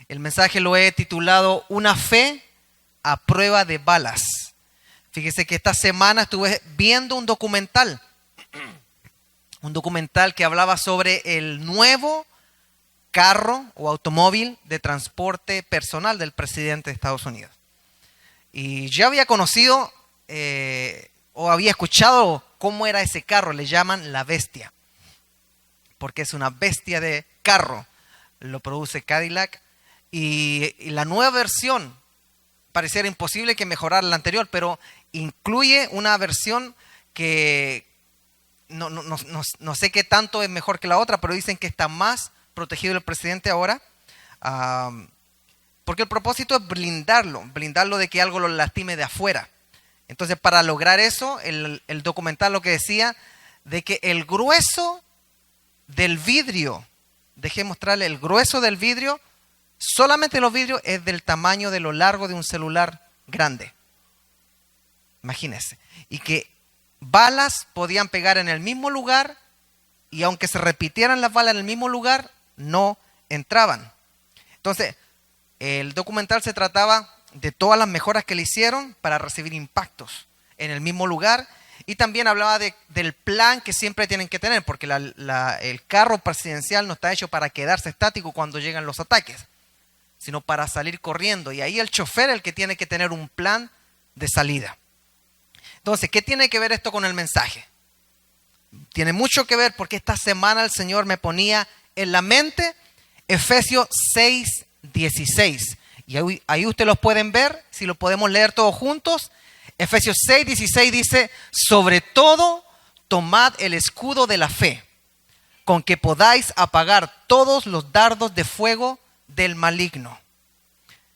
El mensaje lo he titulado Una fe a prueba de balas. Fíjese que esta semana estuve viendo un documental que hablaba sobre el nuevo carro o automóvil de transporte personal del presidente de Estados Unidos. Y yo había conocido o había escuchado cómo era ese carro. Le llaman la bestia, porque es una bestia de carro. Lo produce Cadillac. Y la nueva versión pareciera imposible que mejorara la anterior, pero incluye una versión que no sé qué tanto es mejor que la otra, pero dicen que está más protegido el presidente ahora, porque el propósito es blindarlo de que algo lo lastime de afuera. Entonces, para lograr eso, el documental lo que decía de que el grueso del vidrio, dejé mostrarle el grueso del vidrio, solamente los vidrios es del tamaño de lo largo de un celular grande. Imagínense. Y que balas podían pegar en el mismo lugar y aunque se repitieran las balas en el mismo lugar, no entraban. Entonces, el documental se trataba de todas las mejoras que le hicieron para recibir impactos en el mismo lugar, y también hablaba del plan que siempre tienen que tener, porque el carro presidencial no está hecho para quedarse estático cuando llegan los ataques, sino para salir corriendo. Y ahí el chofer es el que tiene que tener un plan de salida. Entonces, ¿qué tiene que ver esto con el mensaje? Tiene mucho que ver porque esta semana el Señor me ponía en la mente Efesios 6:16. Y ahí ustedes los pueden ver, si lo podemos leer todos juntos. Efesios 6:16 dice: sobre todo, tomad el escudo de la fe, con que podáis apagar todos los dardos de fuego del maligno.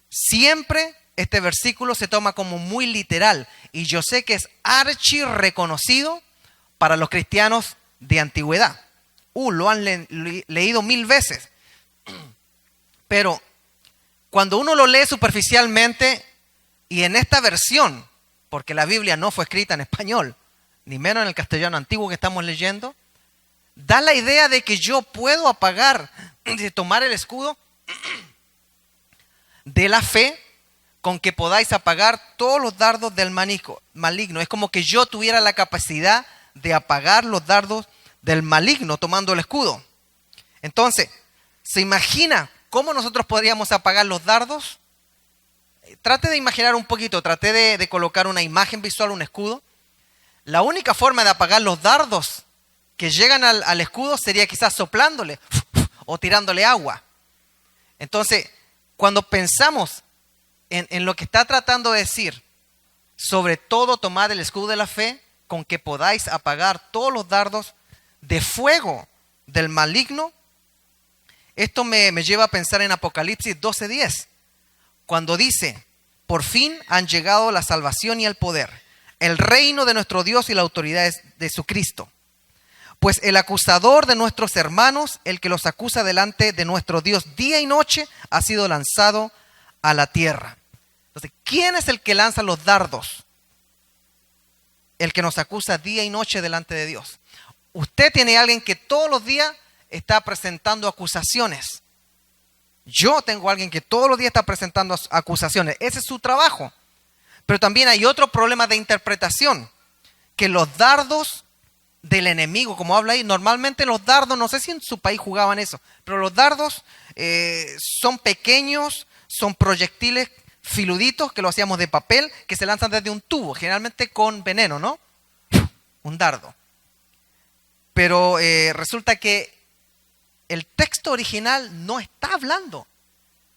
Siempre este versículo se toma como muy literal, y yo sé que es archi reconocido para los cristianos de antigüedad. Lo han leído 1000 veces. Pero cuando uno lo lee superficialmente, y en esta versión, porque la Biblia no fue escrita en español, ni menos en el castellano antiguo que estamos leyendo, da la idea de que yo puedo apagar, de tomar el escudo de la fe, con que podáis apagar todos los dardos del maligno. Es como que yo tuviera la capacidad de apagar los dardos del maligno tomando el escudo. Entonces, ¿se imagina cómo nosotros podríamos apagar los dardos? Trate de imaginar un poquito, trate de colocar una imagen visual, un escudo. La única forma de apagar los dardos que llegan al escudo sería quizás soplándole o tirándole agua. Entonces, cuando pensamos en lo que está tratando de decir, sobre todo tomad el escudo de la fe, con que podáis apagar todos los dardos de fuego del maligno, esto me lleva a pensar en Apocalipsis 12:10, cuando dice: por fin han llegado la salvación y el poder, el reino de nuestro Dios y la autoridad de su Cristo. Pues el acusador de nuestros hermanos, el que los acusa delante de nuestro Dios día y noche, ha sido lanzado a la tierra. Entonces, ¿quién es el que lanza los dardos? El que nos acusa día y noche delante de Dios. Usted tiene a alguien que todos los días está presentando acusaciones. Yo tengo a alguien que todos los días está presentando acusaciones. Ese es su trabajo. Pero también hay otro problema de interpretación, que los dardos del enemigo, como habla ahí, normalmente los dardos, no sé si en su país jugaban eso, pero los dardos son pequeños, son proyectiles filuditos que lo hacíamos de papel, que se lanzan desde un tubo, generalmente con veneno, ¿no? Un dardo. Pero resulta que el texto original no está hablando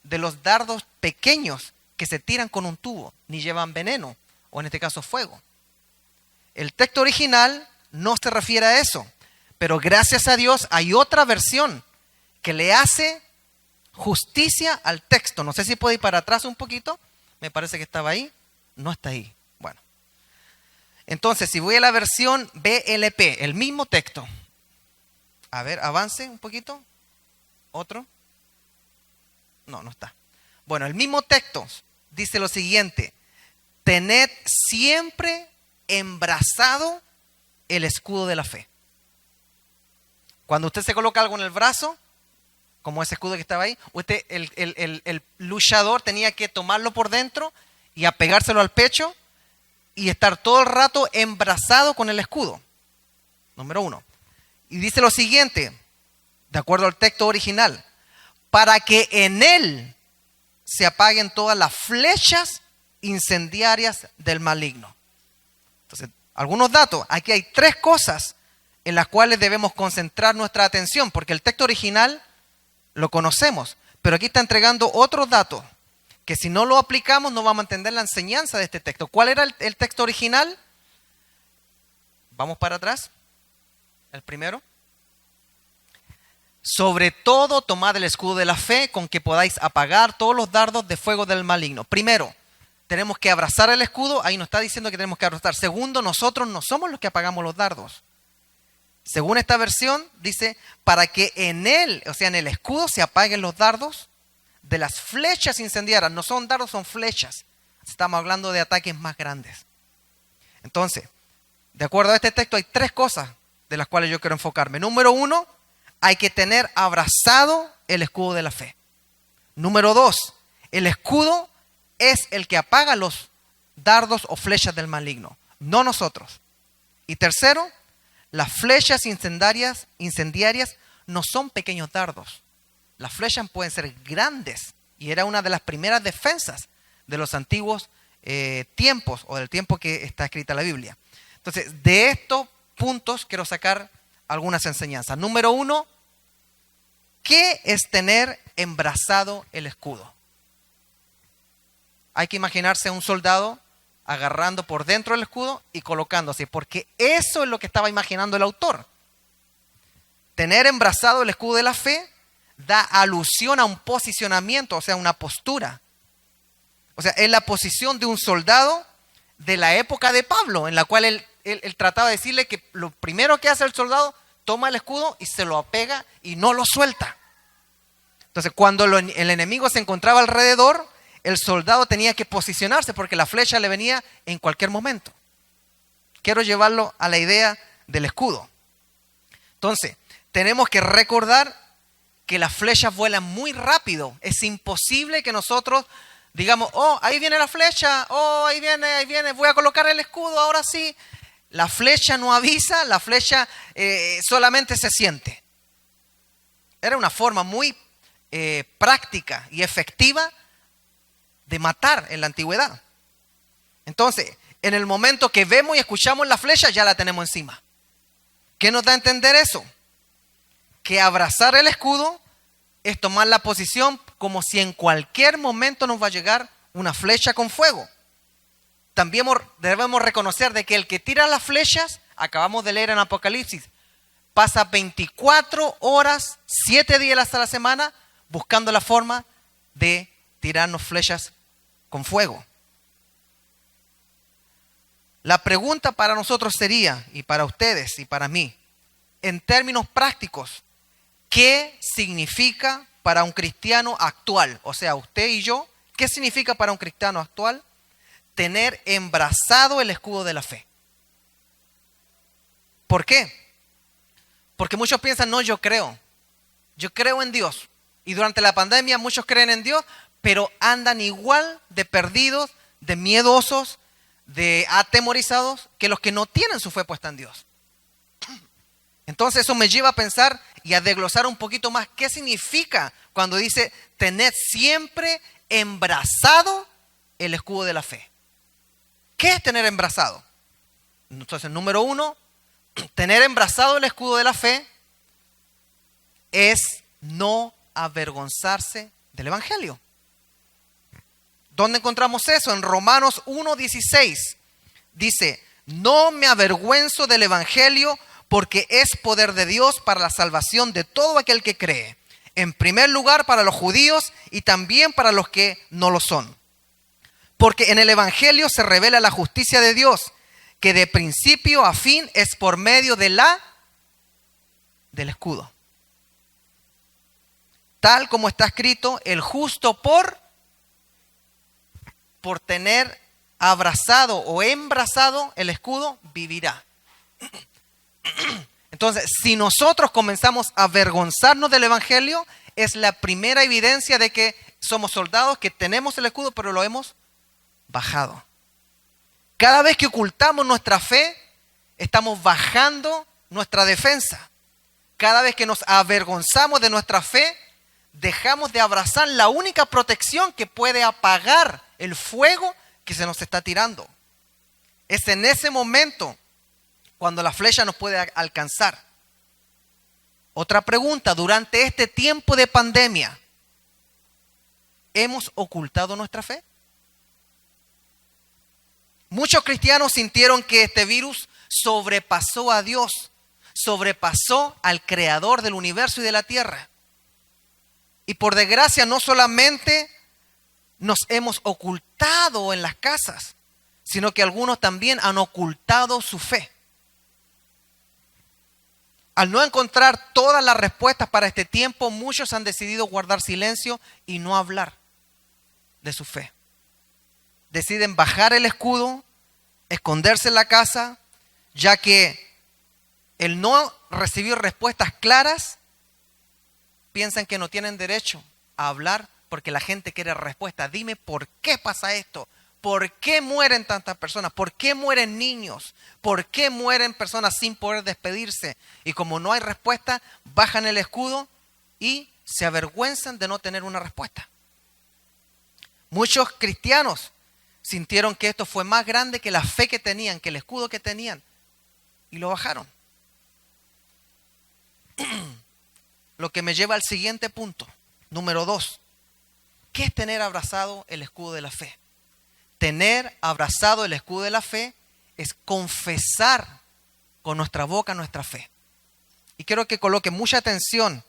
de los dardos pequeños que se tiran con un tubo, ni llevan veneno, o en este caso fuego. El texto original no se refiere a eso, pero gracias a Dios hay otra versión que le hace justicia al texto. No sé si puede ir para atrás un poquito, me parece que estaba ahí, no está ahí. Bueno, entonces si voy a la versión BLP, el mismo texto. A ver, avance un poquito. ¿Otro? No, no está. Bueno, el mismo texto dice lo siguiente: tened siempre embrazado el escudo de la fe. Cuando usted se coloca algo en el brazo, como ese escudo que estaba ahí. El luchador tenía que tomarlo por dentro y apegárselo al pecho y estar todo el rato embrazado con el escudo. Número 1. Y dice lo siguiente, de acuerdo al texto original, para que en él se apaguen todas las flechas incendiarias del maligno. Entonces, algunos datos. Aquí hay 3 cosas en las cuales debemos concentrar nuestra atención, porque el texto original lo conocemos, pero aquí está entregando otros datos que si no lo aplicamos no vamos a entender la enseñanza de este texto. ¿Cuál era el texto original? Vamos para atrás. El primero. Sobre todo tomad el escudo de la fe con que podáis apagar todos los dardos de fuego del maligno. Primero, tenemos que abrazar el escudo. Ahí nos está diciendo que tenemos que abrazar. Segundo, nosotros no somos los que apagamos los dardos. Según esta versión, dice, para que en él, o sea, en el escudo se apaguen los dardos de las flechas incendiarias. No son dardos, son flechas. Estamos hablando de ataques más grandes. Entonces, de acuerdo a este texto, hay 3 cosas de las cuales yo quiero enfocarme. Número 1, hay que tener abrazado el escudo de la fe. Número 2, el escudo es el que apaga los dardos o flechas del maligno, no nosotros. Y tercero, las flechas incendiarias no son pequeños dardos. Las flechas pueden ser grandes y era una de las primeras defensas de los antiguos tiempos o del tiempo que está escrita la Biblia. Entonces, de estos puntos quiero sacar algunas enseñanzas. Número 1, ¿qué es tener embrazado el escudo? Hay que imaginarse a un soldado agarrando por dentro el escudo y colocándose, porque eso es lo que estaba imaginando el autor. Tener embrazado el escudo de la fe da alusión a un posicionamiento, o sea, una postura. O sea, es la posición de un soldado de la época de Pablo, en la cual él trataba de decirle que lo primero que hace el soldado, toma el escudo y se lo apega y no lo suelta. Entonces, cuando el enemigo se encontraba alrededor, el soldado tenía que posicionarse porque la flecha le venía en cualquier momento. Quiero llevarlo a la idea del escudo. Entonces, tenemos que recordar que las flechas vuelan muy rápido. Es imposible que nosotros digamos, oh, ahí viene la flecha, oh, ahí viene, voy a colocar el escudo, ahora sí. La flecha no avisa, la flecha solamente se siente. Era una forma muy práctica y efectiva de matar en la antigüedad. Entonces, en el momento que vemos y escuchamos la flecha, ya la tenemos encima. ¿Qué nos da a entender eso? Que abrazar el escudo es tomar la posición como si en cualquier momento nos va a llegar una flecha con fuego. También debemos reconocer de que el que tira las flechas, acabamos de leer en Apocalipsis, pasa 24 horas, 7 días a la semana, buscando la forma de tirarnos flechas con fuego. La pregunta para nosotros sería, y para ustedes y para mí, en términos prácticos, ¿qué significa para un cristiano actual? O sea, usted y yo, ¿qué significa para un cristiano actual tener embrazado el escudo de la fe? ¿Por qué? Porque muchos piensan, no, yo creo en Dios. Y durante la pandemia muchos creen en Dios, pero andan igual de perdidos, de miedosos, de atemorizados que los que no tienen su fe puesta en Dios. Entonces eso me lleva a pensar y a desglosar un poquito más qué significa cuando dice tened siempre embrazado el escudo de la fe. ¿Qué es tener embrazado? Entonces, número 1, tener embrazado el escudo de la fe es no avergonzarse del evangelio. ¿Dónde encontramos eso? En Romanos 1:16 dice, no me avergüenzo del evangelio porque es poder de Dios para la salvación de todo aquel que cree. En primer lugar para los judíos y también para los que no lo son. Porque en el evangelio se revela la justicia de Dios, que de principio a fin es por medio del escudo. Tal como está escrito, el justo por tener abrazado o embrazado el escudo, vivirá. Entonces, si nosotros comenzamos a avergonzarnos del evangelio, es la primera evidencia de que somos soldados, que tenemos el escudo, pero lo hemos bajado. Cada vez que ocultamos nuestra fe, estamos bajando nuestra defensa. Cada vez que nos avergonzamos de nuestra fe, dejamos de abrazar la única protección que puede apagar el fuego que se nos está tirando. Es en ese momento cuando la flecha nos puede alcanzar. Otra pregunta, durante este tiempo de pandemia, ¿hemos ocultado nuestra fe? Muchos cristianos sintieron que este virus sobrepasó a Dios, sobrepasó al creador del universo y de la tierra. Y por desgracia no solamente nos hemos ocultado en las casas, sino que algunos también han ocultado su fe. Al no encontrar todas las respuestas para este tiempo, muchos han decidido guardar silencio y no hablar de su fe. Deciden bajar el escudo, esconderse en la casa, ya que el no recibir respuestas claras, piensan que no tienen derecho a hablar porque la gente quiere respuesta. Dime por qué pasa esto, por qué mueren tantas personas, por qué mueren niños, por qué mueren personas sin poder despedirse. Y como no hay respuesta, bajan el escudo y se avergüenzan de no tener una respuesta. Muchos cristianos sintieron que esto fue más grande que la fe que tenían, que el escudo que tenían, y lo bajaron. Lo que me lleva al siguiente punto, número 2. ¿Qué es tener abrazado el escudo de la fe? Tener abrazado el escudo de la fe es confesar con nuestra boca nuestra fe. Y quiero que coloque mucha atención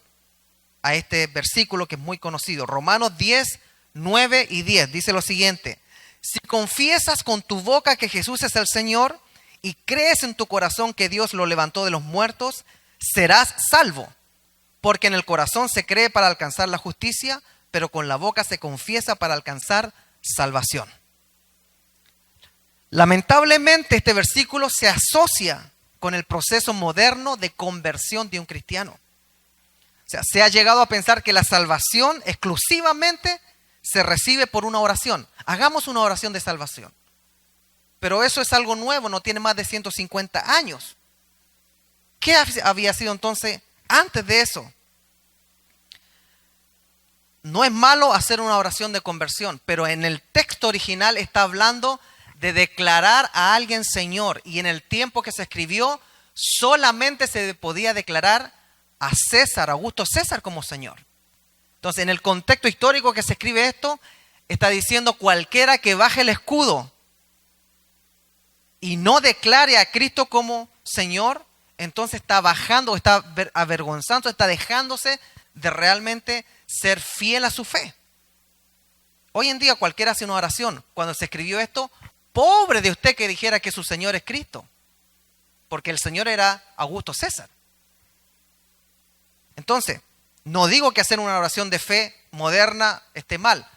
a este versículo que es muy conocido. Romanos 10, 9 y 10 dice lo siguiente: si confiesas con tu boca que Jesús es el Señor y crees en tu corazón que Dios lo levantó de los muertos, serás salvo. Porque en el corazón se cree para alcanzar la justicia, pero con la boca se confiesa para alcanzar salvación. Lamentablemente este versículo se asocia con el proceso moderno de conversión de un cristiano. O sea, se ha llegado a pensar que la salvación exclusivamente se recibe por una oración. Hagamos una oración de salvación. Pero eso es algo nuevo, no tiene más de 150 años. ¿Qué había sido entonces antes de eso? No es malo hacer una oración de conversión, pero en el texto original está hablando de declarar a alguien Señor. Y en el tiempo que se escribió, solamente se podía declarar a César, Augusto César, como Señor. Entonces, en el contexto histórico que se escribe esto, está diciendo cualquiera que baje el escudo y no declare a Cristo como Señor, entonces está bajando, está avergonzando, está dejándose de realmente ser fiel a su fe. Hoy en día cualquiera hace una oración. Cuando se escribió esto, pobre de usted que dijera que su Señor es Cristo, porque el Señor era Augusto César. Entonces, no digo que hacer una oración de fe moderna esté mal.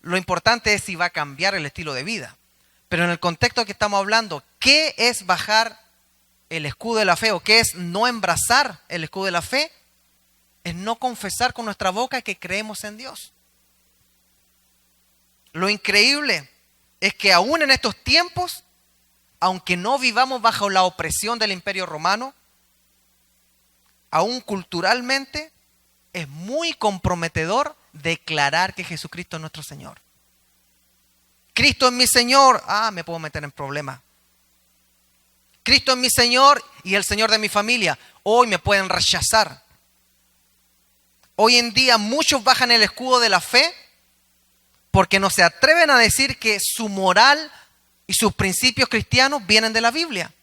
Lo importante es si va a cambiar el estilo de vida. Pero en el contexto que estamos hablando, ¿qué es bajar el escudo de la fe o qué es no embrazar el escudo de la fe? Es no confesar con nuestra boca que creemos en Dios. Lo increíble es que aún en estos tiempos, aunque no vivamos bajo la opresión del Imperio Romano, aún culturalmente es muy comprometedor declarar que Jesucristo es nuestro Señor. Cristo es mi Señor, me puedo meter en problemas. Cristo es mi Señor y el Señor de mi familia, hoy me pueden rechazar. Hoy en día muchos bajan el escudo de la fe porque no se atreven a decir que su moral y sus principios cristianos vienen de la Biblia.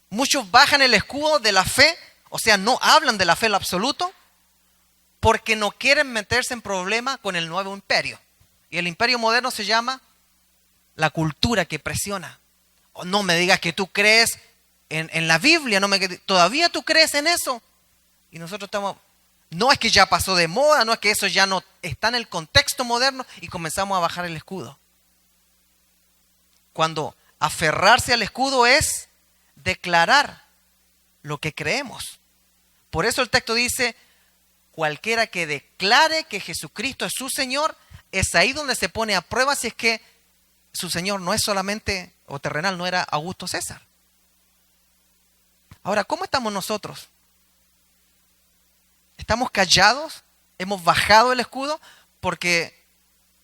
Muchos bajan el escudo de la fe, o sea, no hablan de la fe en lo absoluto, porque no quieren meterse en problemas con el nuevo imperio. Y el imperio moderno se llama la cultura que presiona. No me digas que tú crees en la Biblia, ¿todavía tú crees en eso? Y nosotros estamos, no es que ya pasó de moda, no es que eso ya no está en el contexto moderno y comenzamos a bajar el escudo. Cuando aferrarse al escudo es declarar lo que creemos. Por eso el texto dice, cualquiera que declare que Jesucristo es su Señor, es ahí donde se pone a prueba si es que su Señor no es solamente, o terrenal, no era Augusto César. Ahora, ¿cómo estamos nosotros? ¿Estamos callados? ¿Hemos bajado el escudo? Porque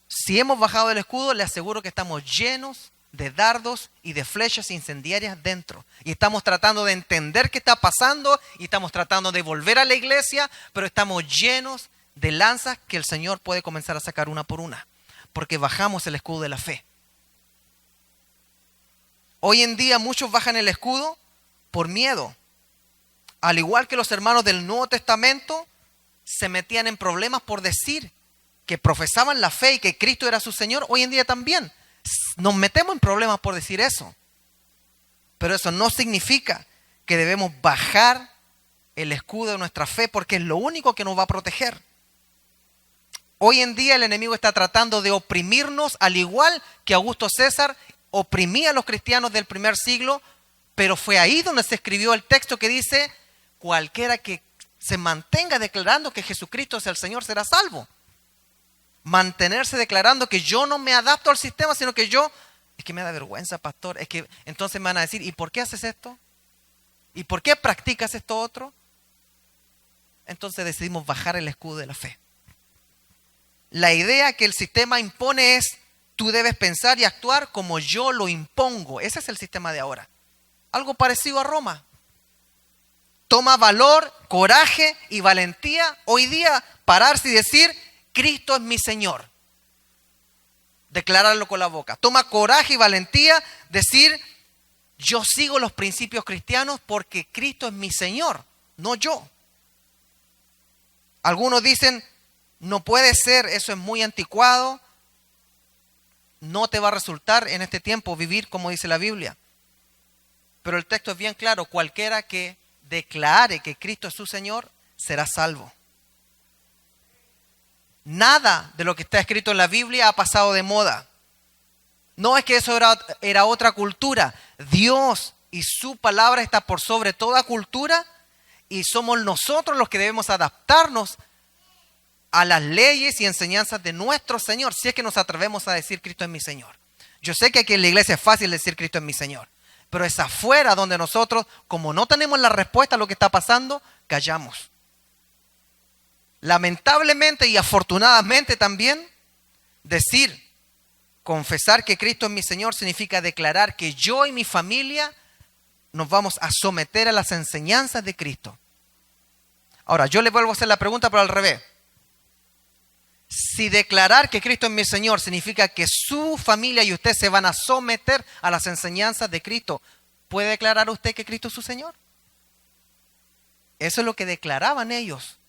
si hemos bajado el escudo, le aseguro que estamos llenos de dardos y de flechas incendiarias dentro. Y estamos tratando de entender qué está pasando y estamos tratando de volver a la iglesia, pero estamos llenos de lanzas que el Señor puede comenzar a sacar una por una, porque bajamos el escudo de la fe. Hoy en día muchos bajan el escudo por miedo. Al igual que los hermanos del Nuevo Testamento se metían en problemas por decir que profesaban la fe y que Cristo era su Señor, hoy en día también nos metemos en problemas por decir eso. Pero eso no significa que debemos bajar el escudo de nuestra fe, porque es lo único que nos va a proteger. Hoy en día el enemigo está tratando de oprimirnos, al igual que Augusto César oprimía a los cristianos del primer siglo, pero fue ahí donde se escribió el texto que dice: cualquiera que se mantenga declarando que Jesucristo es el Señor será salvo. Mantenerse declarando que yo no me adapto al sistema, sino que es que me da vergüenza, pastor, es que entonces me van a decir, ¿y por qué haces esto? ¿Y por qué practicas esto otro? Entonces decidimos bajar el escudo de la fe. La idea que el sistema impone es: tú debes pensar y actuar como yo lo impongo. Ese es el sistema de ahora. Algo parecido a Roma. Toma valor, coraje y valentía hoy día pararse y decir: Cristo es mi Señor. Declararlo con la boca. Toma coraje y valentía decir: yo sigo los principios cristianos porque Cristo es mi Señor, no yo. Algunos dicen: no puede ser, eso es muy anticuado. No te va a resultar en este tiempo vivir como dice la Biblia. Pero el texto es bien claro: cualquiera que declare que Cristo es su Señor será salvo. Nada de lo que está escrito en la Biblia ha pasado de moda. No es que eso era otra cultura. Dios y su palabra está por sobre toda cultura, y somos nosotros los que debemos adaptarnos a las leyes y enseñanzas de nuestro Señor, si es que nos atrevemos a decir Cristo es mi Señor. Yo sé que aquí en la iglesia es fácil decir Cristo es mi Señor, pero es afuera donde nosotros, como no tenemos la respuesta a lo que está pasando, callamos. Lamentablemente y afortunadamente también, confesar que Cristo es mi Señor significa declarar que yo y mi familia nos vamos a someter a las enseñanzas de Cristo. Ahora, yo le vuelvo a hacer la pregunta, pero al revés. Si declarar que Cristo es mi Señor significa que su familia y usted se van a someter a las enseñanzas de Cristo, ¿puede declarar usted que Cristo es su Señor? Eso es lo que declaraban ellos,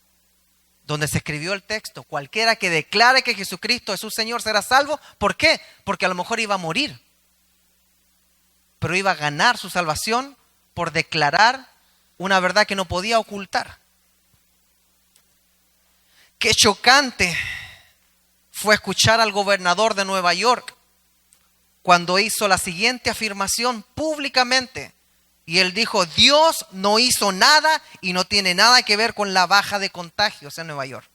donde se escribió el texto: cualquiera que declare que Jesucristo es su Señor será salvo. ¿Por qué? Porque a lo mejor iba a morir, pero iba a ganar su salvación por declarar una verdad que no podía ocultar. Qué chocante fue escuchar al gobernador de Nueva York cuando hizo la siguiente afirmación públicamente. Y él dijo: Dios no hizo nada y no tiene nada que ver con la baja de contagios en Nueva York.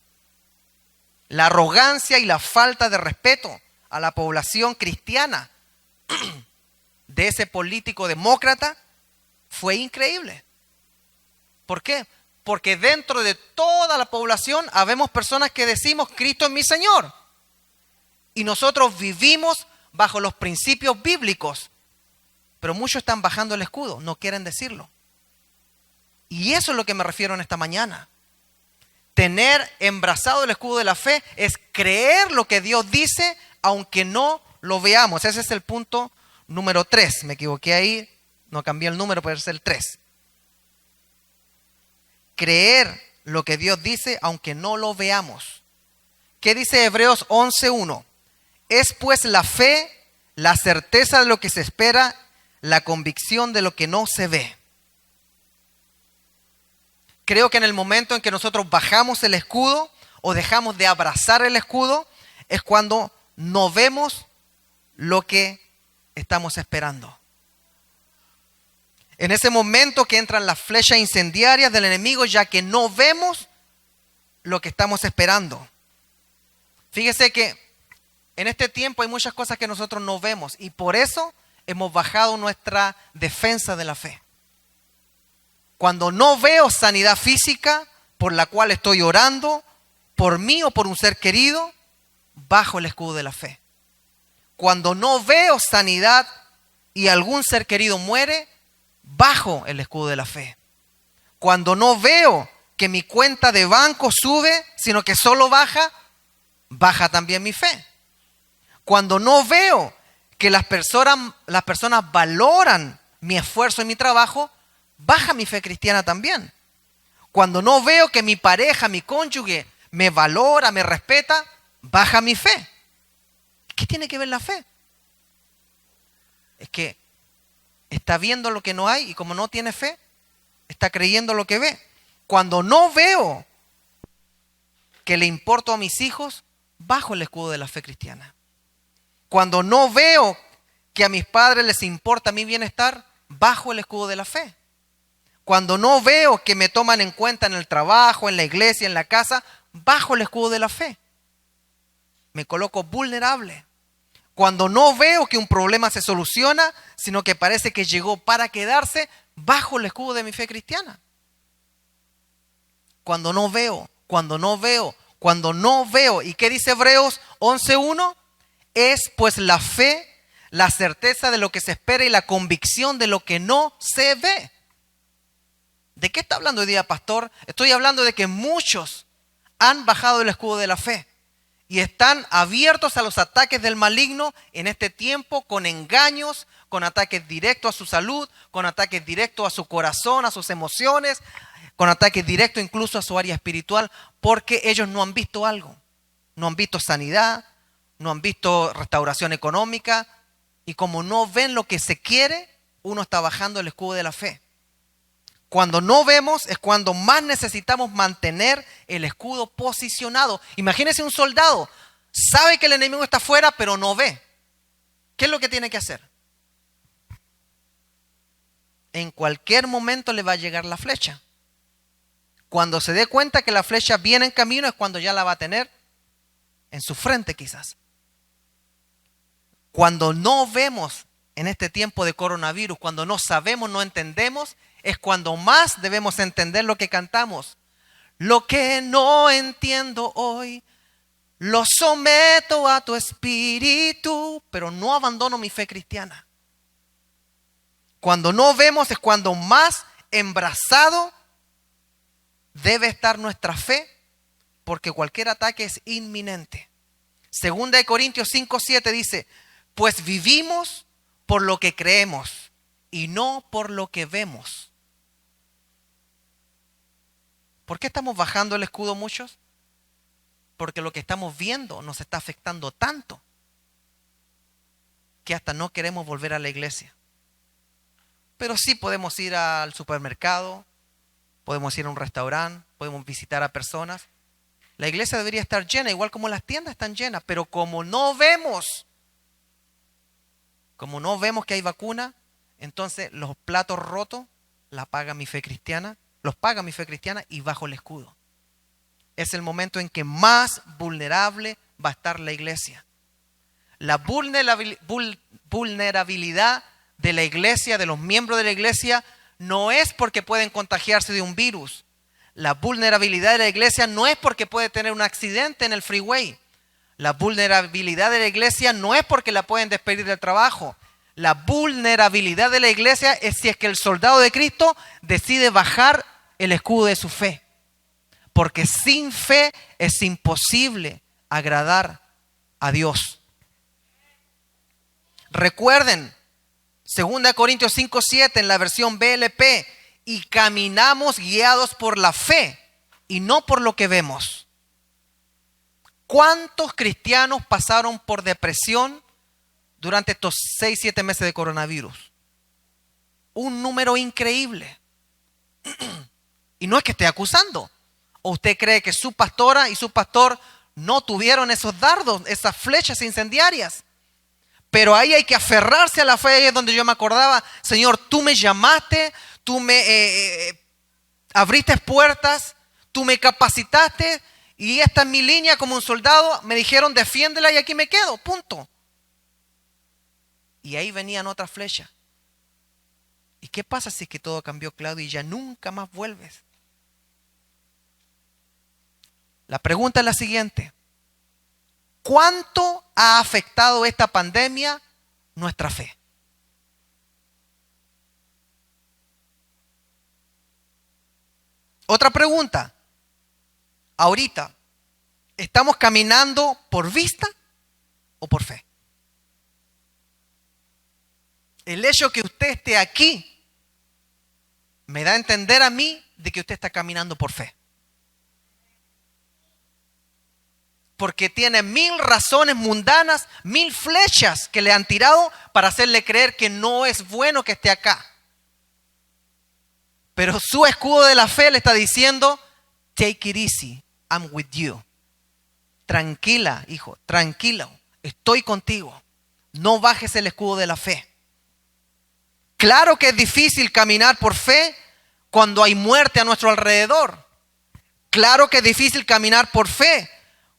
La arrogancia y la falta de respeto a la población cristiana de ese político demócrata fue increíble. ¿Por qué? Porque dentro de toda la población habemos personas que decimos Cristo es mi Señor. Y nosotros vivimos bajo los principios bíblicos. Pero muchos están bajando el escudo, no quieren decirlo. Y eso es lo que me refiero en esta mañana. Tener embrazado el escudo de la fe es creer lo que Dios dice, aunque no lo veamos. Ese es el punto número 3. Me equivoqué ahí, no cambié el número, pero es el 3. Creer lo que Dios dice, aunque no lo veamos. ¿Qué dice Hebreos 11:1? Es pues la fe, la certeza de lo que se espera, la convicción de lo que no se ve. Creo que en el momento en que nosotros bajamos el escudo o dejamos de abrazar el escudo, es cuando no vemos lo que estamos esperando. En ese momento que entran las flechas incendiarias del enemigo, ya que no vemos lo que estamos esperando. Fíjese que en este tiempo hay muchas cosas que nosotros no vemos y por eso hemos bajado nuestra defensa de la fe. Cuando no veo sanidad física por la cual estoy orando, por mí o por un ser querido, bajo el escudo de la fe. Cuando no veo sanidad y algún ser querido muere, bajo el escudo de la fe. Cuando no veo que mi cuenta de banco sube, sino que solo baja, baja también mi fe. Cuando no veo que las personas valoran mi esfuerzo y mi trabajo, baja mi fe cristiana también. Cuando no veo que mi pareja, mi cónyuge, me valora, me respeta, baja mi fe. ¿Qué tiene que ver la fe? Es que está viendo lo que no hay y como no tiene fe, está creyendo lo que ve. Cuando no veo que le importo a mis hijos, bajo el escudo de la fe cristiana. Cuando no veo que a mis padres les importa mi bienestar, bajo el escudo de la fe. Cuando no veo que me toman en cuenta en el trabajo, en la iglesia, en la casa, bajo el escudo de la fe. Me coloco vulnerable. Cuando no veo que un problema se soluciona, sino que parece que llegó para quedarse, bajo el escudo de mi fe cristiana. Cuando no veo. ¿Y qué dice Hebreos 11:1? Es pues la fe, la certeza de lo que se espera y la convicción de lo que no se ve. ¿De qué está hablando hoy día, pastor? Estoy hablando de que muchos han bajado el escudo de la fe y están abiertos a los ataques del maligno en este tiempo con engaños, con ataques directos a su salud, con ataques directos a su corazón, a sus emociones, con ataques directos incluso a su área espiritual, porque ellos no han visto algo. No han visto sanidad, no han visto restauración económica y como no ven lo que se quiere, uno está bajando el escudo de la fe. Cuando no vemos es cuando más necesitamos mantener el escudo posicionado. Imagínense un soldado, sabe que el enemigo está afuera, pero no ve. ¿Qué es lo que tiene que hacer? En cualquier momento le va a llegar la flecha. Cuando se dé cuenta que la flecha viene en camino es cuando ya la va a tener en su frente quizás. Cuando no vemos en este tiempo de coronavirus, cuando no sabemos, no entendemos, es cuando más debemos entender lo que cantamos. Lo que no entiendo hoy, lo someto a tu espíritu, pero no abandono mi fe cristiana. Cuando no vemos es cuando más embrazado debe estar nuestra fe, porque cualquier ataque es inminente. Segunda de Corintios 5:7 dice, pues vivimos por lo que creemos y no por lo que vemos. ¿Por qué estamos bajando el escudo muchos? Porque lo que estamos viendo nos está afectando tanto que hasta no queremos volver a la iglesia. Pero sí podemos ir al supermercado, podemos ir a un restaurante, podemos visitar a personas. La iglesia debería estar llena, igual como las tiendas están llenas, pero como no vemos que hay vacuna, entonces los platos rotos los paga mi fe cristiana y bajo el escudo. Es el momento en que más vulnerable va a estar la iglesia. La vulnerabilidad de la iglesia, de los miembros de la iglesia, no es porque pueden contagiarse de un virus. La vulnerabilidad de la iglesia no es porque puede tener un accidente en el freeway. La vulnerabilidad de la iglesia no es porque la pueden despedir del trabajo. La vulnerabilidad de la iglesia es si es que el soldado de Cristo decide bajar el escudo de su fe. Porque sin fe es imposible agradar a Dios. Recuerden, 2 Corintios 5:7 en la versión BLP, y caminamos guiados por la fe y no por lo que vemos. ¿Cuántos cristianos pasaron por depresión durante estos 6-7 meses de coronavirus? Un número increíble. Y no es que esté acusando. ¿O usted cree que su pastora y su pastor no tuvieron esos dardos, esas flechas incendiarias? Pero ahí hay que aferrarse a la fe. Ahí es donde yo me acordaba, Señor, tú me llamaste, tú me abriste puertas, tú me capacitaste Y esta es mi línea como un soldado. Me dijeron defiéndela y aquí me quedo, punto. Y ahí venían otras flechas. ¿Y qué pasa si es que todo cambió, Claudio, y ya nunca más vuelves? La pregunta es la siguiente. ¿Cuánto ha afectado esta pandemia nuestra fe? Otra pregunta. Ahorita, ¿estamos caminando por vista o por fe? El hecho que usted esté aquí me da a entender a mí de que usted está caminando por fe. Porque tiene 1000 razones mundanas, 1000 flechas que le han tirado para hacerle creer que no es bueno que esté acá. Pero su escudo de la fe le está diciendo, take it easy, I'm with you. Tranquila, hijo, tranquilo, estoy contigo. No bajes el escudo de la fe. Claro que es difícil caminar por fe cuando hay muerte a nuestro alrededor. Claro que es difícil caminar por fe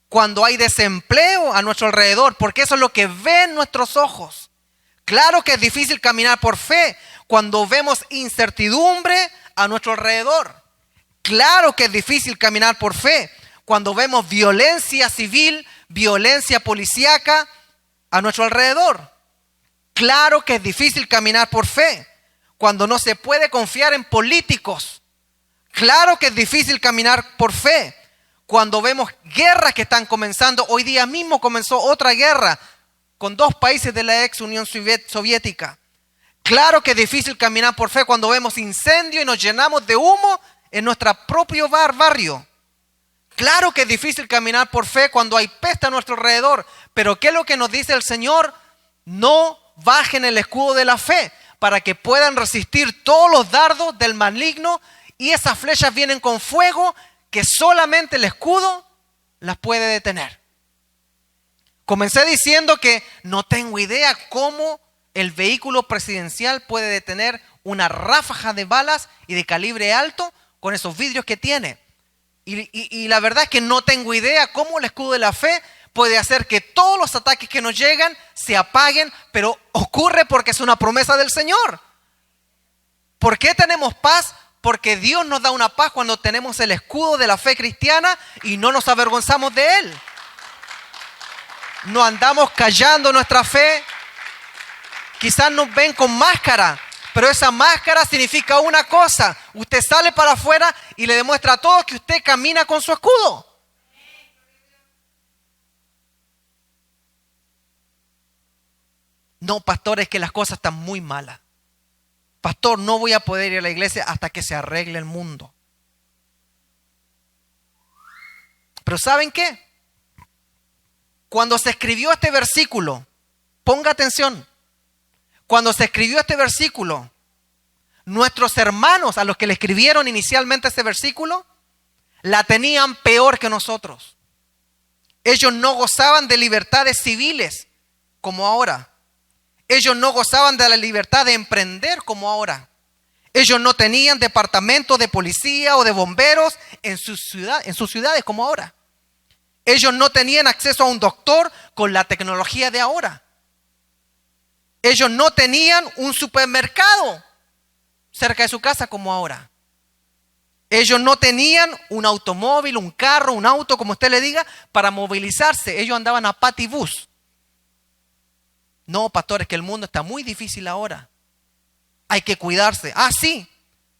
cuando hay desempleo a nuestro alrededor, porque eso es lo que ven nuestros ojos. Claro que es difícil caminar por fe cuando vemos incertidumbre a nuestro alrededor. Claro que es difícil caminar por fe cuando vemos violencia civil, violencia policíaca a nuestro alrededor. Claro que es difícil caminar por fe cuando no se puede confiar en políticos. Claro que es difícil caminar por fe cuando vemos guerras que están comenzando. Hoy día mismo comenzó otra guerra con 2 países de la ex Unión Soviética. Claro que es difícil caminar por fe cuando vemos incendios y nos llenamos de humo en nuestro propio barrio. Claro que es difícil caminar por fe cuando hay peste a nuestro alrededor. Pero ¿qué es lo que nos dice el Señor? No bajen el escudo de la fe para que puedan resistir todos los dardos del maligno, y esas flechas vienen con fuego que solamente el escudo las puede detener. Comencé diciendo que no tengo idea cómo el vehículo presidencial puede detener una ráfaga de balas y de calibre alto con esos vidrios que tiene. Y la verdad es que no tengo idea cómo el escudo de la fe puede hacer que todos los ataques que nos llegan se apaguen, pero ocurre porque es una promesa del Señor. ¿Por qué tenemos paz? Porque Dios nos da una paz cuando tenemos el escudo de la fe cristiana y no nos avergonzamos de él. No andamos callando nuestra fe. Quizás nos ven con máscara, pero esa máscara significa una cosa. Usted sale para afuera y le demuestra a todos que usted camina con su escudo. No, pastor, es que las cosas están muy malas. Pastor, no voy a poder ir a la iglesia hasta que se arregle el mundo. Pero ¿saben qué? Cuando se escribió este versículo, ponga atención. Cuando se escribió este versículo, nuestros hermanos a los que le escribieron inicialmente este versículo, la tenían peor que nosotros. Ellos no gozaban de libertades civiles como ahora. Ellos no gozaban de la libertad de emprender como ahora. Ellos no tenían departamentos de policía o de bomberos en sus ciudades como ahora. Ellos no tenían acceso a un doctor con la tecnología de ahora. Ellos no tenían un supermercado cerca de su casa como ahora. Ellos no tenían un automóvil, un carro, un auto, como usted le diga, para movilizarse. Ellos andaban a patibús. No, pastor, es que el mundo está muy difícil ahora. Hay que cuidarse. Ah, sí.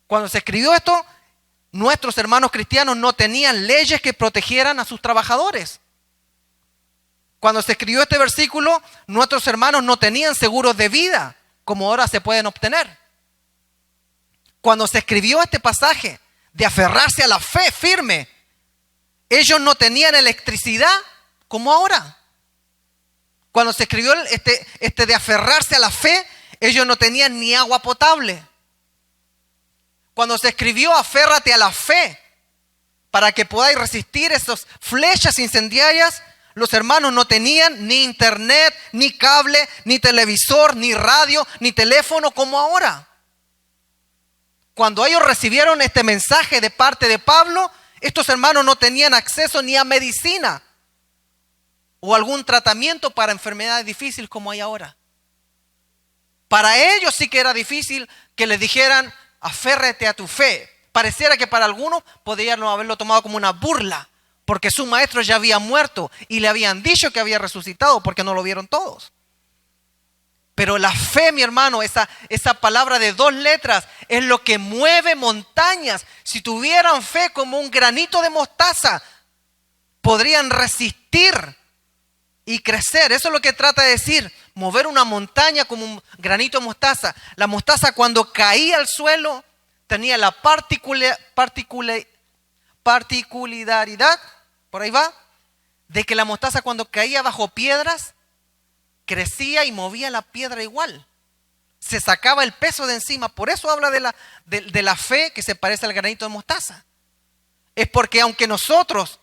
Cuando se escribió esto, nuestros hermanos cristianos no tenían leyes que protegieran a sus trabajadores. Cuando se escribió este versículo, nuestros hermanos no tenían seguros de vida, como ahora se pueden obtener. Cuando se escribió este pasaje de aferrarse a la fe firme, ellos no tenían electricidad como ahora. Cuando se escribió este de aferrarse a la fe, ellos no tenían ni agua potable. Cuando se escribió aférrate a la fe para que podáis resistir esas flechas incendiarias, los hermanos no tenían ni internet, ni cable, ni televisor, ni radio, ni teléfono como ahora. Cuando ellos recibieron este mensaje de parte de Pablo, Estos hermanos no tenían acceso ni a medicina o algún tratamiento para enfermedades difíciles como hay ahora. Para ellos sí que era difícil que les dijeran, aférrate a tu fe. Pareciera que para algunos podrían no haberlo tomado como una burla, porque su maestro ya había muerto y le habían dicho que había resucitado porque no lo vieron todos. Pero la fe, mi hermano, esa palabra de 2 letras es lo que mueve montañas. Si tuvieran fe como un granito de mostaza, podrían resistir y crecer. Eso es lo que trata de decir, mover una montaña como un granito de mostaza. La mostaza cuando caía al suelo tenía la particularidad, por ahí va, de que la mostaza cuando caía bajo piedras, crecía y movía la piedra igual. Se sacaba el peso de encima. Por eso habla de la fe que se parece al granito de mostaza. Es porque aunque nosotros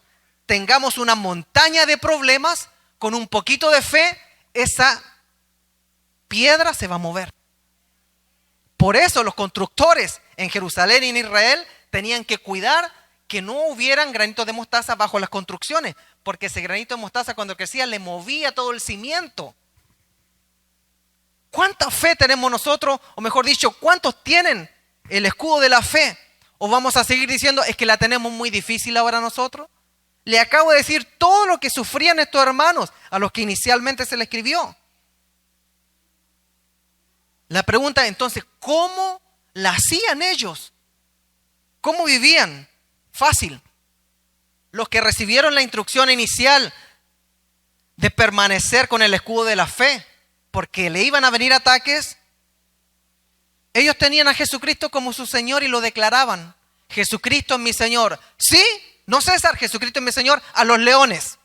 tengamos una montaña de problemas, con un poquito de fe, esa piedra se va a mover. Por eso los constructores en Jerusalén y en Israel tenían que cuidar que no hubieran granitos de mostaza bajo las construcciones, porque ese granito de mostaza cuando crecía le movía todo el cimiento. ¿Cuánta fe tenemos nosotros? O mejor dicho, ¿cuántos tienen el escudo de la fe? ¿O vamos a seguir diciendo, es que la tenemos muy difícil ahora nosotros? Le acabo de decir todo lo que sufrían estos hermanos a los que inicialmente se le escribió. La pregunta entonces, ¿cómo la hacían ellos? ¿Cómo vivían? Fácil. Los que recibieron la instrucción inicial de permanecer con el escudo de la fe, porque le iban a venir ataques, ellos tenían a Jesucristo como su Señor y lo declaraban. Jesucristo es mi Señor. ¿Sí? No César, Jesucristo es mi Señor a los leones.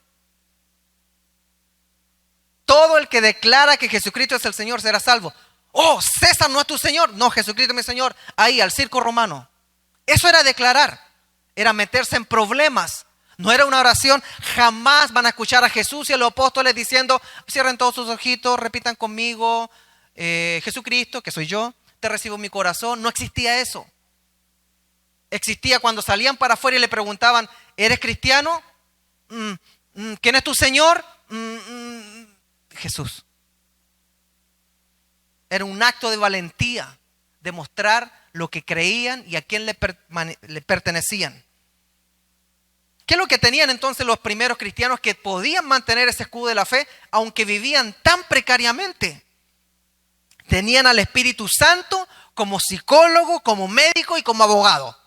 Todo el que declara que Jesucristo es el Señor será salvo. Oh, César no es tu Señor. No, Jesucristo es mi Señor. Ahí, al circo romano. Eso era declarar. Era meterse en problemas. No era una oración. Jamás van a escuchar a Jesús y a los apóstoles diciendo, cierren todos sus ojitos, repitan conmigo, Jesucristo, que soy yo, te recibo en mi corazón. No existía eso. Existía cuando salían para afuera y le preguntaban, ¿eres cristiano? ¿Quién es tu Señor? Jesús. Era un acto de valentía, de mostrar lo que creían y a quién le pertenecían. ¿Qué es lo que tenían entonces los primeros cristianos que podían mantener ese escudo de la fe, aunque vivían tan precariamente? Tenían al Espíritu Santo como psicólogo, como médico y como abogado.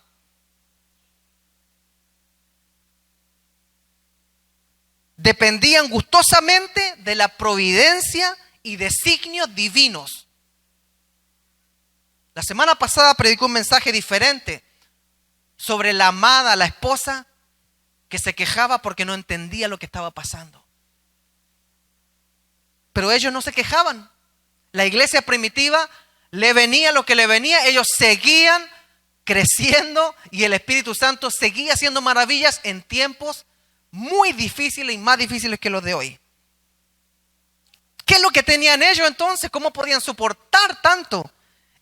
Dependían gustosamente de la providencia y designios divinos. La semana pasada predicó un mensaje diferente sobre la amada, la esposa, que se quejaba porque no entendía lo que estaba pasando. Pero ellos no se quejaban. La iglesia primitiva le venía lo que le venía, ellos seguían creciendo y el Espíritu Santo seguía haciendo maravillas en tiempos muy difíciles y más difíciles que los de hoy. ¿Qué es lo que tenían ellos entonces? ¿Cómo podían soportar tanto?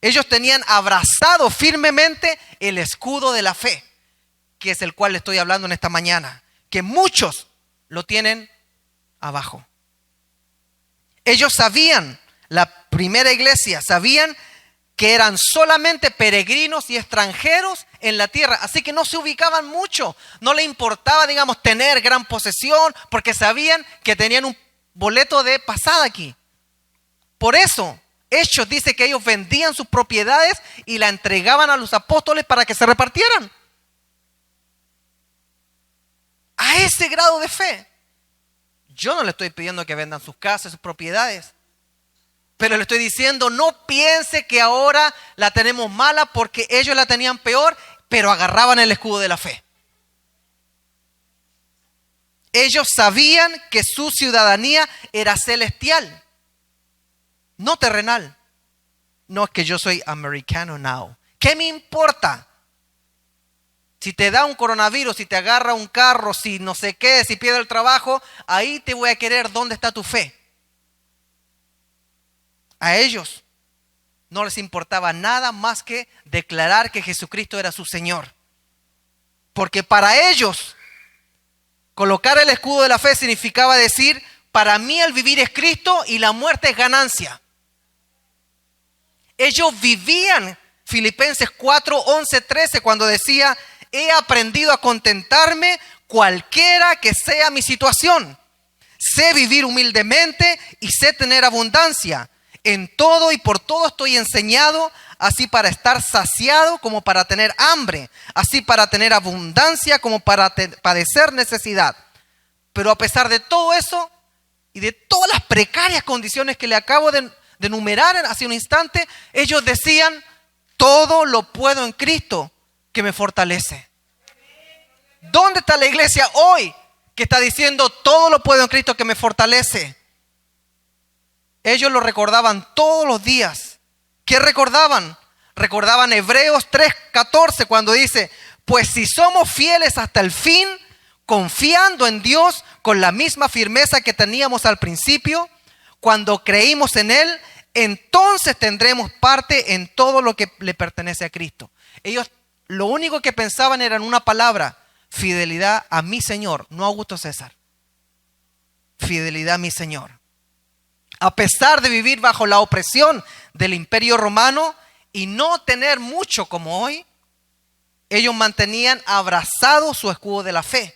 Ellos tenían abrazado firmemente el escudo de la fe, que es el cual le estoy hablando en esta mañana, que muchos lo tienen abajo. Ellos sabían, la primera iglesia, sabían que eran solamente peregrinos y extranjeros en la tierra, así que no se ubicaban mucho, no les importaba, digamos, tener gran posesión, porque sabían que tenían un boleto de pasada aquí. Por eso, Hechos dice que ellos vendían sus propiedades y la entregaban a los apóstoles para que se repartieran. A ese grado de fe. Yo no le estoy pidiendo que vendan sus casas, sus propiedades. Pero le estoy diciendo, no piense que ahora la tenemos mala porque ellos la tenían peor, pero agarraban el escudo de la fe. Ellos sabían que su ciudadanía era celestial, no terrenal. No es que yo soy americano now. ¿Qué me importa? Si te da un coronavirus, si te agarra un carro, si no sé qué, si pierdes el trabajo, ahí te voy a querer. ¿Dónde está tu fe? A ellos no les importaba nada más que declarar que Jesucristo era su Señor. Porque para ellos, colocar el escudo de la fe significaba decir, para mí el vivir es Cristo y la muerte es ganancia. Ellos vivían Filipenses 4, 11, 13 cuando decía, he aprendido a contentarme cualquiera que sea mi situación. Sé vivir humildemente y sé tener abundancia. En todo y por todo estoy enseñado, así para estar saciado como para tener hambre, así para tener abundancia como para padecer necesidad. Pero a pesar de todo eso y de todas las precarias condiciones que le acabo de enumerar hace un instante, ellos decían, todo lo puedo en Cristo que me fortalece. ¿Dónde está la iglesia hoy que está diciendo, todo lo puedo en Cristo que me fortalece? Ellos lo recordaban todos los días. ¿Qué recordaban? Recordaban Hebreos 3:14 cuando dice, pues si somos fieles hasta el fin, confiando en Dios con la misma firmeza que teníamos al principio, cuando creímos en Él, entonces tendremos parte en todo lo que le pertenece a Cristo. Ellos lo único que pensaban era en una palabra, fidelidad a mi Señor, no a Augusto César. Fidelidad a mi Señor. A pesar de vivir bajo la opresión del Imperio Romano y no tener mucho como hoy, ellos mantenían abrazado su escudo de la fe,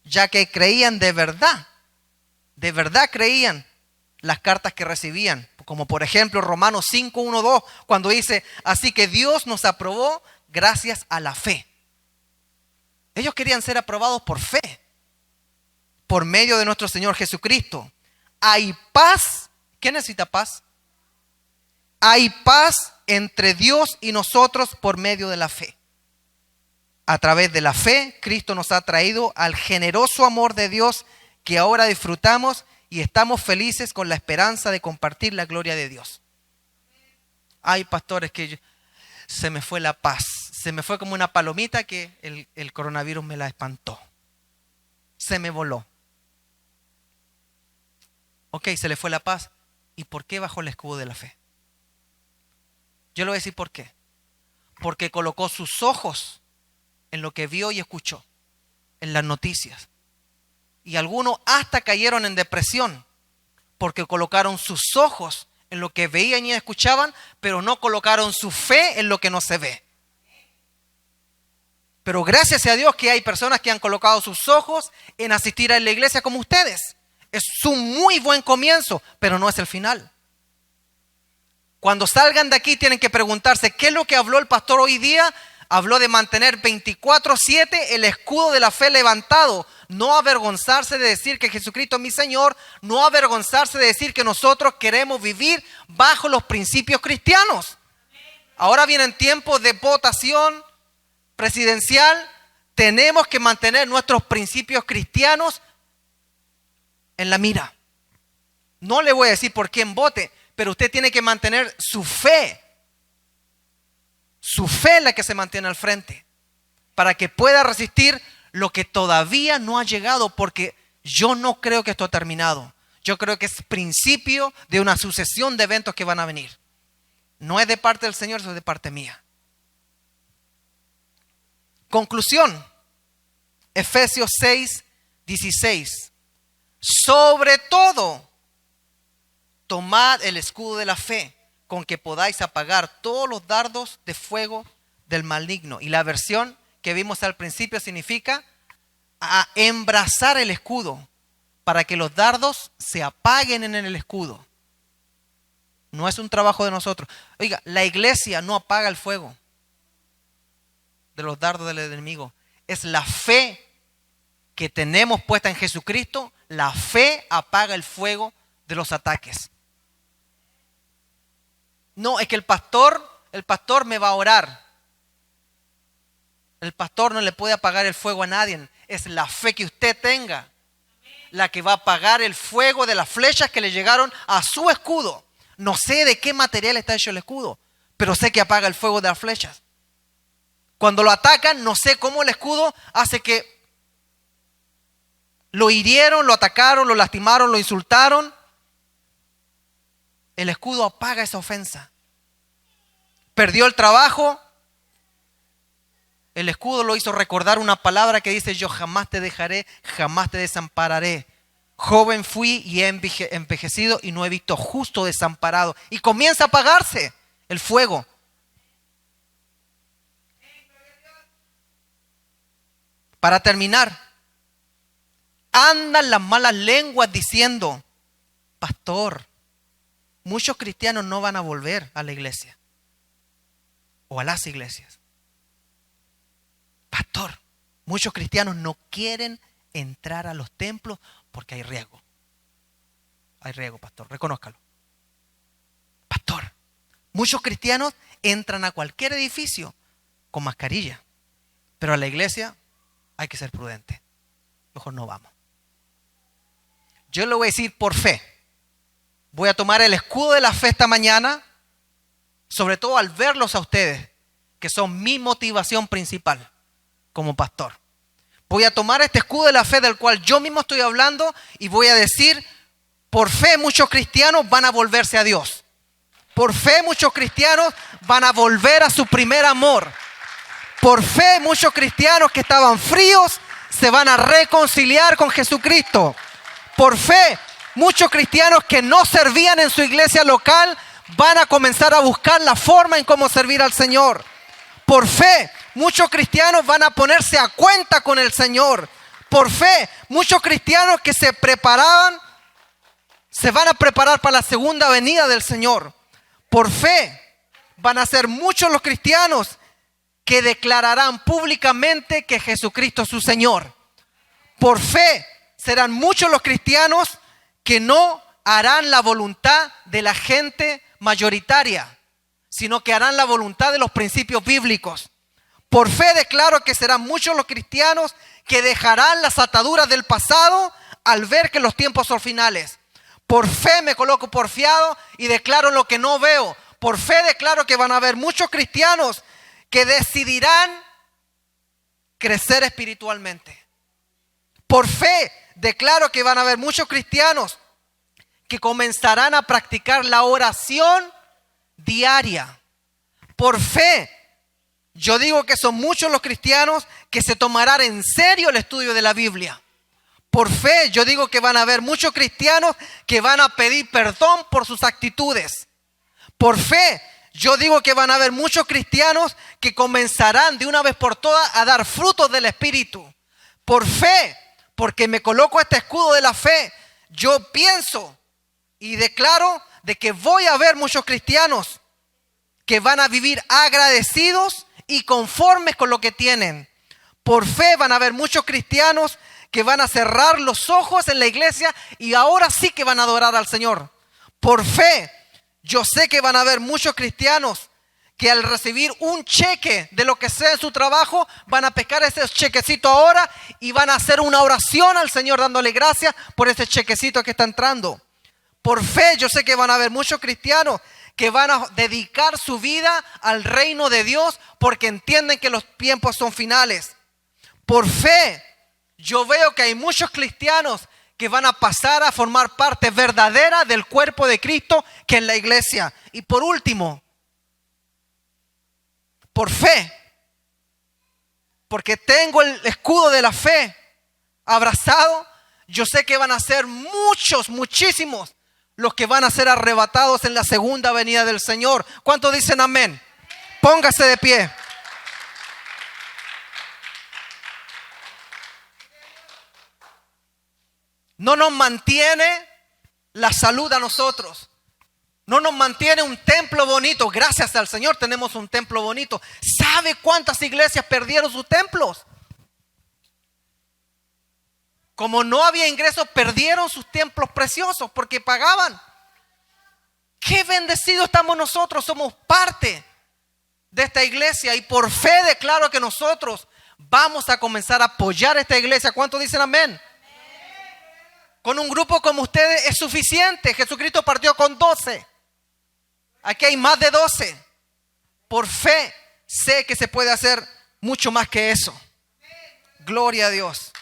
ya que creían de verdad creían las cartas que recibían, como por ejemplo Romanos 5, 1, 2, cuando dice, así que Dios nos aprobó gracias a la fe. Ellos querían ser aprobados por fe, por medio de nuestro Señor Jesucristo. Hay paz. ¿Qué necesita paz? Hay paz entre Dios y nosotros por medio de la fe. A través de la fe, Cristo nos ha traído al generoso amor de Dios que ahora disfrutamos y estamos felices con la esperanza de compartir la gloria de Dios. Hay pastores que se me fue la paz. Se me fue como una palomita que el coronavirus me la espantó. Se me voló. Ok, se le fue la paz. ¿Y por qué bajó el escudo de la fe? Yo le voy a decir por qué. Porque colocó sus ojos en lo que vio y escuchó, en las noticias. Y algunos hasta cayeron en depresión porque colocaron sus ojos en lo que veían y escuchaban, pero no colocaron su fe en lo que no se ve. Pero gracias a Dios que hay personas que han colocado sus ojos en asistir a la iglesia como ustedes. Es un muy buen comienzo, pero no es el final. Cuando salgan de aquí tienen que preguntarse, ¿qué es lo que habló el pastor hoy día? Habló de mantener 24/7 el escudo de la fe levantado. No avergonzarse de decir que Jesucristo es mi Señor. No avergonzarse de decir que nosotros queremos vivir bajo los principios cristianos. Ahora vienen tiempos de votación presidencial. Tenemos que mantener nuestros principios cristianos en la mira. No le voy a decir por quién vote, pero usted tiene que mantener su fe. Su fe es la que se mantiene al frente, para que pueda resistir lo que todavía no ha llegado, porque yo no creo que esto ha terminado. Yo creo que es principio de una sucesión de eventos que van a venir. No es de parte del Señor, eso es de parte mía. Conclusión, Efesios 6, 16. Sobre todo, tomad el escudo de la fe, con que podáis apagar todos los dardos de fuego del maligno. Y la versión que vimos al principio significa a embrazar el escudo, para que los dardos se apaguen en el escudo. No es un trabajo de nosotros. Oiga, la iglesia no apaga el fuego de los dardos del enemigo. Es la fe que tenemos puesta en Jesucristo. La fe apaga el fuego de los ataques. No, es que el pastor me va a orar. El pastor no le puede apagar el fuego a nadie. Es la fe que usted tenga la que va a apagar el fuego de las flechas que le llegaron a su escudo. No sé de qué material está hecho el escudo, pero sé que apaga el fuego de las flechas. Cuando lo atacan, no sé cómo el escudo hace que lo hirieron, lo atacaron, lo lastimaron, lo insultaron. El escudo apaga esa ofensa. Perdió el trabajo. El escudo lo hizo recordar una palabra que dice: yo jamás te dejaré, jamás te desampararé. Joven fui y he envejecido y no he visto justo desamparado. Y comienza a apagarse el fuego. Para terminar, andan las malas lenguas diciendo: pastor, muchos cristianos no van a volver a la iglesia o a las iglesias. Pastor, muchos cristianos no quieren entrar a los templos porque hay riesgo. Hay riesgo, pastor, reconózcalo. Pastor, muchos cristianos entran a cualquier edificio con mascarilla, pero a la iglesia hay que ser prudente. Mejor no vamos. Yo le voy a decir por fe. Voy a tomar el escudo de la fe esta mañana, sobre todo al verlos a ustedes, que son mi motivación principal como pastor. Voy a tomar este escudo de la fe del cual yo mismo estoy hablando y voy a decir: por fe muchos cristianos van a volverse a Dios. Por fe muchos cristianos van a volver a su primer amor. Por fe muchos cristianos que estaban fríos se van a reconciliar con Jesucristo. Por fe muchos cristianos que no servían en su iglesia local van a comenzar a buscar la forma en cómo servir al Señor. Por fe muchos cristianos van a ponerse a cuenta con el Señor. Por fe muchos cristianos que se preparaban se van a preparar para la segunda venida del Señor. Por fe van a ser muchos los cristianos que declararán públicamente que Jesucristo es su Señor. Por fe serán muchos los cristianos que no harán la voluntad de la gente mayoritaria, sino que harán la voluntad de los principios bíblicos. Por fe declaro que serán muchos los cristianos que dejarán las ataduras del pasado al ver que los tiempos son finales. Por fe me coloco porfiado y declaro lo que no veo. Por fe declaro que van a haber muchos cristianos que decidirán crecer espiritualmente. Por fe declaro que van a haber muchos cristianos que comenzarán a practicar la oración diaria. Por fe, yo digo que son muchos los cristianos que se tomarán en serio el estudio de la Biblia. Por fe, yo digo que van a haber muchos cristianos que van a pedir perdón por sus actitudes. Por fe, yo digo que van a haber muchos cristianos que comenzarán de una vez por todas a dar frutos del Espíritu. Por fe, porque me coloco este escudo de la fe, yo pienso y declaro de que voy a ver muchos cristianos que van a vivir agradecidos y conformes con lo que tienen. Por fe van a haber muchos cristianos que van a cerrar los ojos en la iglesia y ahora sí que van a adorar al Señor. Por fe, yo sé que van a haber muchos cristianos que al recibir un cheque de lo que sea en su trabajo, van a pescar ese chequecito ahora y van a hacer una oración al Señor dándole gracias por ese chequecito que está entrando. Por fe, yo sé que van a haber muchos cristianos que van a dedicar su vida al reino de Dios porque entienden que los tiempos son finales. Por fe, yo veo que hay muchos cristianos que van a pasar a formar parte verdadera del cuerpo de Cristo, que es la iglesia. Y por último, por fe, porque tengo el escudo de la fe abrazado, yo sé que van a ser muchos, muchísimos los que van a ser arrebatados en la segunda venida del Señor. ¿Cuántos dicen amén? Póngase de pie. No nos mantiene la salud a nosotros. No nos mantiene un templo bonito. Gracias al Señor tenemos un templo bonito. ¿Sabe cuántas iglesias perdieron sus templos? Como no había ingresos, perdieron sus templos preciosos porque pagaban. Qué bendecidos estamos nosotros. Somos parte de esta iglesia y por fe declaro que nosotros vamos a comenzar a apoyar esta iglesia. ¿Cuántos dicen amén? Con un grupo como ustedes es suficiente. Jesucristo partió con 12. Aquí hay más de 12. Por fe sé que se puede hacer mucho más que eso. Gloria a Dios.